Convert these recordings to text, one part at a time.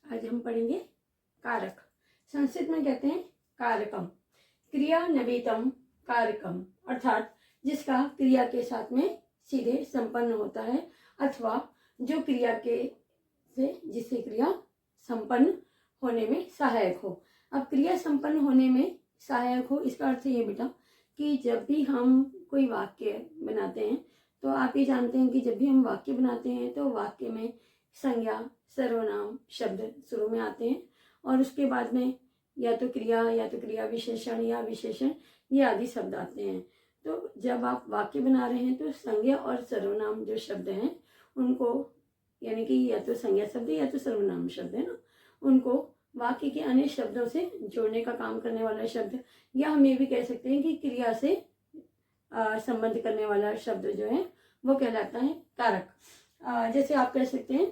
आज हम पढ़ेंगे कारक। संस्कृत में कहते हैं कारकम। क्रिया नवीतम कारकम, अर्थात जिसका क्रिया के साथ में सीधे संपन्न होता है अथवा जो क्रिया के से जिससे क्रिया संपन्न होने में सहायक हो। अब क्रिया संपन्न होने में सहायक हो, इसका अर्थ ये बेटा कि जब भी हम कोई वाक्य बनाते हैं तो आप ये जानते हैं कि जब भी हम वाक्य बनाते हैं तो वाक्य में संज्ञा, सर्वनाम, शब्द शुरू में आते हैं और उसके बाद में या तो क्रिया विशेषण या विशेषण ये आदि शब्द आते हैं। तो जब आप वाक्य बना रहे हैं तो संज्ञा और सर्वनाम जो शब्द हैं उनको, यानी कि या तो संज्ञा शब्द या तो सर्वनाम शब्द है ना, उनको वाक्य के अन्य शब्दों से जोड़ने का काम करने वाला शब्द, या हम ये भी कह सकते हैं कि क्रिया से संबंध करने वाला शब्द जो है वो कहलाता है कारक। जैसे आप कह सकते हैं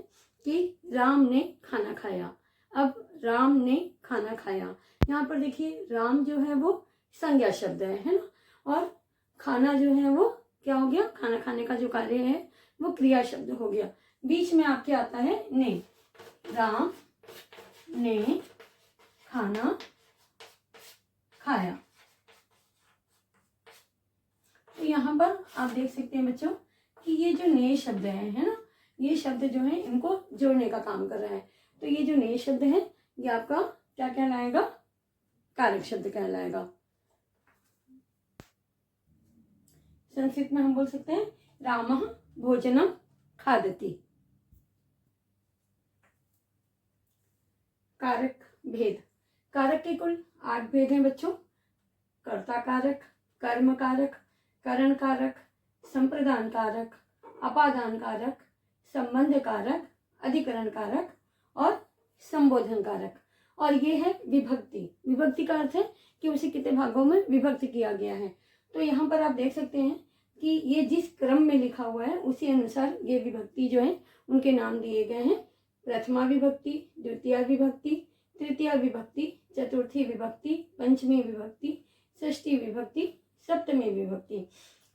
कि राम ने खाना खाया। अब राम ने खाना खाया, यहाँ पर देखिए राम जो है वो संज्ञा शब्द है ना, और खाना जो है वो क्या हो गया, खाना खाने का जो कार्य है वो क्रिया शब्द हो गया। बीच में आपके आता है ने, राम ने खाना खाया। तो यहाँ पर आप देख सकते हैं बच्चों कि ये जो ने शब्द है ना, ये शब्द जो है इनको जोड़ने का काम कर रहा है। तो ये जो ने शब्द है ये आपका क्या कहलाएगा, कारक शब्द कहलाएगा। संस्कृत में हम बोल सकते हैं रामः भोजनम खादति। कारक भेद। कारक के कुल 8 भेद हैं बच्चों। कर्ता कारक, कर्म कारक, करण कारक, संप्रदान कारक, अपादान कारक, संबंध कारक, अधिकरण कारक और संबोधन कारक। और ये है विभक्ति। विभक्ति का अर्थ है कि उसे कितने भागों में विभक्त किया गया है। तो यहाँ पर आप देख सकते हैं कि ये जिस क्रम में लिखा हुआ है उसी अनुसार ये विभक्ति जो है उनके नाम दिए गए हैं। प्रथमा विभक्ति, द्वितीय विभक्ति, तृतीय विभक्ति, चतुर्थी विभक्ति, पंचमी विभक्ति, षष्ठी विभक्ति, सप्तमी विभक्ति।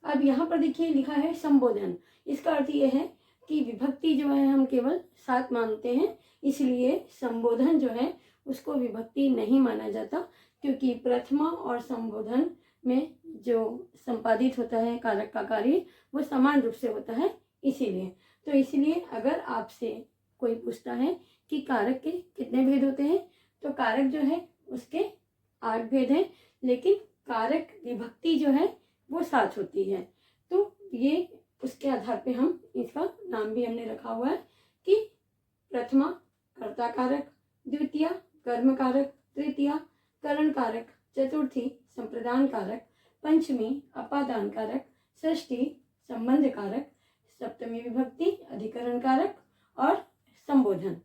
अब यहाँ पर देखिए लिखा है संबोधन। इसका अर्थ यह है कि विभक्ति जो है हम केवल 7 मानते हैं, इसलिए संबोधन जो है उसको विभक्ति नहीं माना जाता, क्योंकि प्रथमा और संबोधन में जो संपादित होता है कारक का कार्य वो समान रूप से होता है। इसीलिए तो इसलिए अगर आपसे कोई पूछता है कि कारक के कितने भेद होते हैं, तो कारक जो है उसके 8 भेद हैं, लेकिन कारक विभक्ति जो है वो 7 होती है। तो ये उसके आधार पे हम इसका नाम भी हमने रखा हुआ है कि प्रथमा कर्ता कारक, द्वितीय कर्म कारक, तृतीय करण कारक, चतुर्थी संप्रदान कारक, पंचमी अपादान कारक, षष्ठी संबंध कारक, सप्तमी विभक्ति अधिकरण कारक और संबोधन।